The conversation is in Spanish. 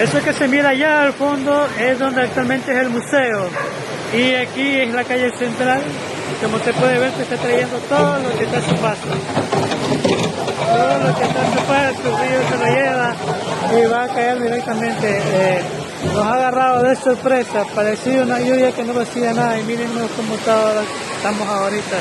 Eso que se mira allá al fondo es donde actualmente es el museo. Y aquí es la calle central. Como usted puede ver, se está trayendo todo lo que está a su paso. Todo lo que está a su paso, el río se lo lleva y va a caer directamente. Nos ha agarrado de sorpresa, parecía una lluvia que no hacía nada y miren cómo estamos ahorita.